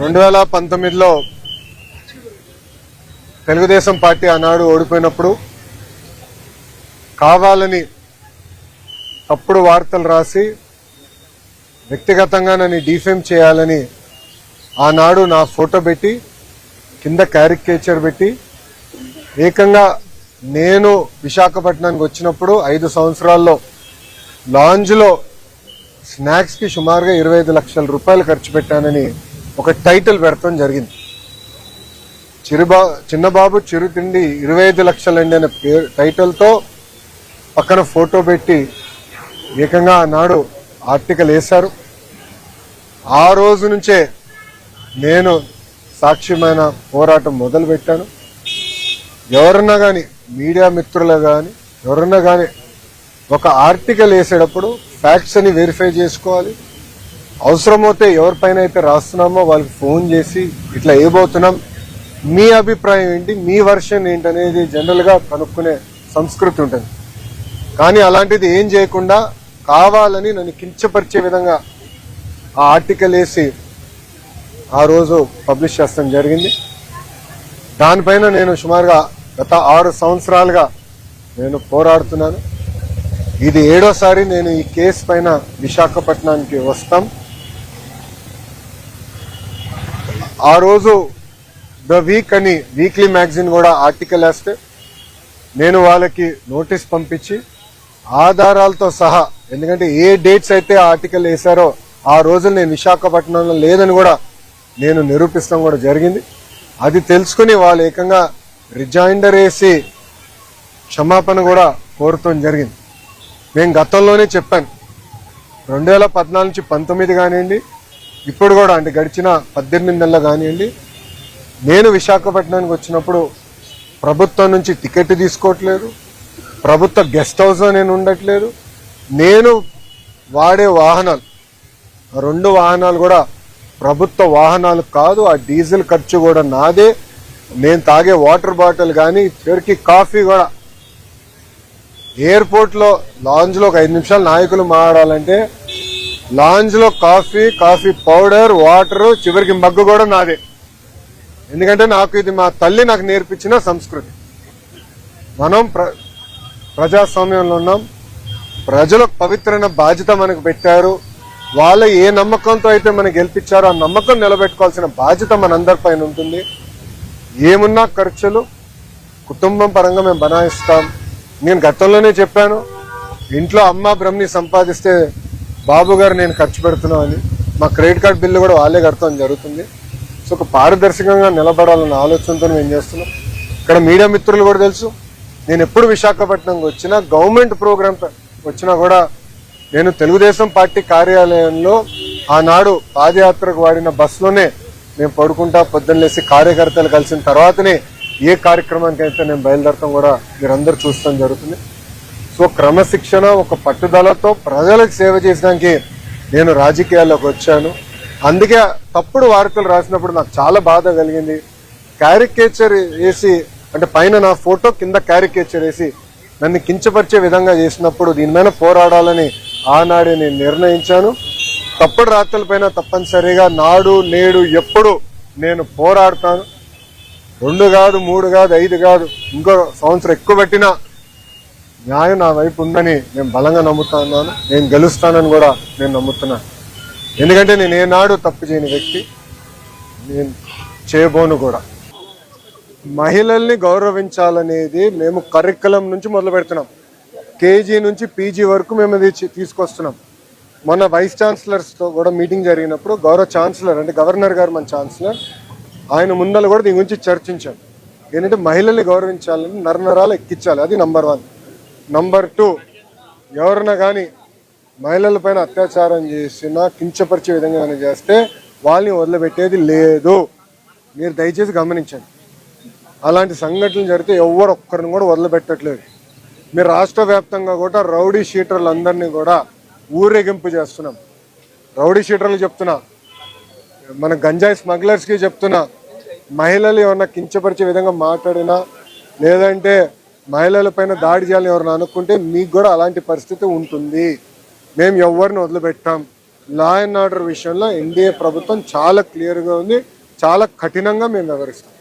2019లో Telugu Desam party ఆనాడు ఓడిపోయినప్పుడు కావాలని తప్పుడు వార్తలు రాసి వ్యక్తిగతంగా నన్ను డిఫేమ్ చేయాలని ఆనాడు నా ఫోటో పెట్టి కింద క్యారికేచర్ పెట్టి ఏకంగా నేను విశాఖపట్నానికి వచ్చినప్పుడు 5 సంవత్సరాల్లో లాంజ్లో స్నాక్స్కి సుమారుగా 25 లక్షల రూపాయలు ఖర్చు పెట్టానని ఒక టైటిల్ పెడతాం జరిగింది. చిన్నబాబు చిరుతిండి 25 లక్షలండి అనే టైటిల్తో పక్కన ఫోటో పెట్టి ఏకంగా ఆనాడు ఆర్టికల్ వేశారు. ఆ రోజు నుంచే నేను సాక్ష్యమైన పోరాటం మొదలుపెట్టాను. ఎవరన్నా కానీ మీడియా మిత్రులు కానీ ఎవరన్నా కానీ ఒక ఆర్టికల్ వేసేటప్పుడు ఫ్యాక్ట్స్ అని వెరిఫై చేసుకోవాలి. అవసరమైతే ఎవరిపైన అయితే రాస్తున్నామో వాళ్ళకి ఫోన్ చేసి ఇట్లా ఏబోతున్నాం, మీ అభిప్రాయం ఏంటి, మీ వర్షన్ ఏంటి అనేది జనరల్గా కనుక్కునే సంస్కృతి ఉంటుంది. కానీ అలాంటిది ఏం చేయకుండా కావాలని నన్ను కించపరిచే విధంగా ఆ ఆర్టికల్ వేసి ఆ రోజు పబ్లిష్ చేస్తాం జరిగింది. దానిపైన నేను సుమారుగా గత 6 సంవత్సరాలుగా నేను పోరాడుతున్నాను. ఇది 7వసారి నేను ఈ కేసు పైన విశాఖపట్నానికి వస్తాం. ఆ రోజు ద వీక్ అని వీక్లీ మ్యాగజైన్ కూడా ఆర్టికల్ వేస్తే నేను వాళ్ళకి నోటీస్ పంపించి ఆధారాలతో సహా, ఎందుకంటే ఏ డేట్స్ అయితే ఆర్టికల్ వేశారో ఆ రోజు నేను విశాఖపట్నంలో లేదని కూడా నేను నిరూపిస్తాం కూడా జరిగింది. అది తెలుసుకుని వాళ్ళు ఏకంగా రిజైండర్ వేసి క్షమాపణ కూడా కోరటం జరిగింది. నేను గతంలోనే చెప్పాను, 2014 నుంచి 19 కానివ్వండి, ఇప్పుడు కూడా అంటే గడిచిన 18 నెలలు కానివ్వండి, నేను విశాఖపట్నానికి వచ్చినప్పుడు ప్రభుత్వం నుంచి టికెట్ తీసుకోవట్లేదు, ప్రభుత్వ గెస్ట్ హౌస్లో నేను ఉండట్లేదు. నేను వాడే వాహనాలు 2 వాహనాలు కూడా ప్రభుత్వ వాహనాలు కాదు. ఆ డీజిల్ ఖర్చు కూడా నాదే. నేను తాగే వాటర్ బాటిల్ కానీ చివరికి కాఫీ కూడా ఎయిర్పోర్ట్లో లాంజ్లో ఒక 5 నిమిషాలు నాయకులు మాట్లాడాలంటే లాంజ్లో కాఫీ పౌడర్, వాటర్, చివరికి మగ్గు కూడా నాదే. ఎందుకంటే నాకు ఇది మా తల్లి నాకు నేర్పించిన సంస్కృతి. మనం ప్రజాస్వామ్యంలో ఉన్నాం. ప్రజలకు పవిత్రమైన బాధ్యత మనకు పెట్టారు. వాళ్ళ ఏ నమ్మకంతో అయితే మనకు గెలిపించారో ఆ నమ్మకం నిలబెట్టుకోవాల్సిన బాధ్యత మనందరిపైన ఉంటుంది. ఏమున్నా ఖర్చులు కుటుంబం పరంగా మేము బనాయిస్తాం. నేను గతంలోనే చెప్పాను, ఇంట్లో అమ్మ బ్రహ్మని సంపాదిస్తే బాబు గారు నేను ఖర్చు పెడుతున్నామని. మా క్రెడిట్ కార్డు బిల్లు కూడా వాళ్ళే కడతాం జరుగుతుంది. సో ఒక పారదర్శకంగా నిలబడాలన్న ఆలోచనతో మేము చేస్తున్నాం. ఇక్కడ మీడియా మిత్రులు కూడా తెలుసు, నేను ఎప్పుడు విశాఖపట్నంకి వచ్చినా గవర్నమెంట్ ప్రోగ్రామ్ వచ్చినా కూడా నేను తెలుగుదేశం పార్టీ కార్యాలయంలో ఆనాడు పాదయాత్రకు వాడిన బస్సులోనే మేము పడుకుంటా పొద్దున్నేసి కార్యకర్తలు కలిసిన తర్వాతనే ఏ కార్యక్రమానికి అయితే నేను బయలుదేరటం కూడా మీరందరూ చూస్తాం జరుగుతుంది. సో క్రమశిక్షణ, ఒక పట్టుదలతో ప్రజలకు సేవ చేయడానికి నేను రాజకీయాల్లోకి వచ్చాను. అందుకే తప్పుడు వార్తలు రాసినప్పుడు నాకు చాలా బాధ కలిగింది. క్యారికేచర్ వేసి, అంటే పైన నా ఫోటో కింద క్యారికేచర్ వేసి నన్ను కించపరిచే విధంగా చేసినప్పుడు దీని మీద పోరాడాలని ఆనాడే నేను నిర్ణయించాను. తప్పుడు రాత్రులపైన తప్పనిసరిగా నాడు నేడు ఎప్పుడు నేను పోరాడతాను. 2 కాదు, 3 కాదు, 5 కాదు, ఇంకో సంవత్సరం ఎక్కువ పెట్టినా న్యాయం నా వైపు ఉందని నేను బలంగా నమ్ముతున్నాను. నేను గెలుస్తానని కూడా నేను నమ్ముతున్నాను. ఎందుకంటే నేను ఏనాడు తప్పు చేయని వ్యక్తి, నేను చేయబోను కూడా. మహిళల్ని గౌరవించాలనేది మేము కరికులం నుంచి మొదలు పెడుతున్నాం. కేజీ నుంచి పీజీ వరకు మేము అది తీసుకొస్తున్నాం. మొన్న వైస్ ఛాన్సలర్స్తో కూడా మీటింగ్ జరిగినప్పుడు గౌరవ ఛాన్సలర్ అంటే గవర్నర్ గారు, మన ఛాన్సలర్, ఆయన ముందర కూడా దీని గురించి చర్చించాం. ఏంటంటే మహిళల్ని గౌరవించాలని, నరనరాలు ఎక్కించాలి. అది నంబర్ 1. నంబర్ 2, ఎవరన్నా కానీ మహిళలపైన అత్యాచారం చేసినా కించపరిచే విధంగా చేస్తే వాళ్ళని వదిలిపెట్టేది లేదు. మీరు దయచేసి గమనించండి. అలాంటి సంఘటనలు జరిగితే ఎవరు ఒక్కరిని కూడా వదిలిపెట్టట్లేదు. మీరు రాష్ట్ర వ్యాప్తంగా కూడా రౌడీ షీటర్లందరినీ కూడా ఊరేగింపు చేస్తున్నాం. రౌడీ షీటర్లు చెప్తున్నా, మన గంజాయి స్మగ్లర్స్కి చెప్తున్నా, మహిళలు ఏమన్నా కించపరిచే విధంగా మాట్లాడినా లేదంటే మహిళలపైన దాడి చేయాలని ఎవరైనా అనుకుంటే మీకు కూడా అలాంటి పరిస్థితి ఉంటుంది. మేము ఎవరిని వదిలిపెట్టాం. లా అండ్ ఆర్డర్ విషయంలో ఎన్డీఏ ప్రభుత్వం చాలా క్లియర్గా ఉంది, చాలా కఠినంగా మేము వ్యవహరిస్తాం.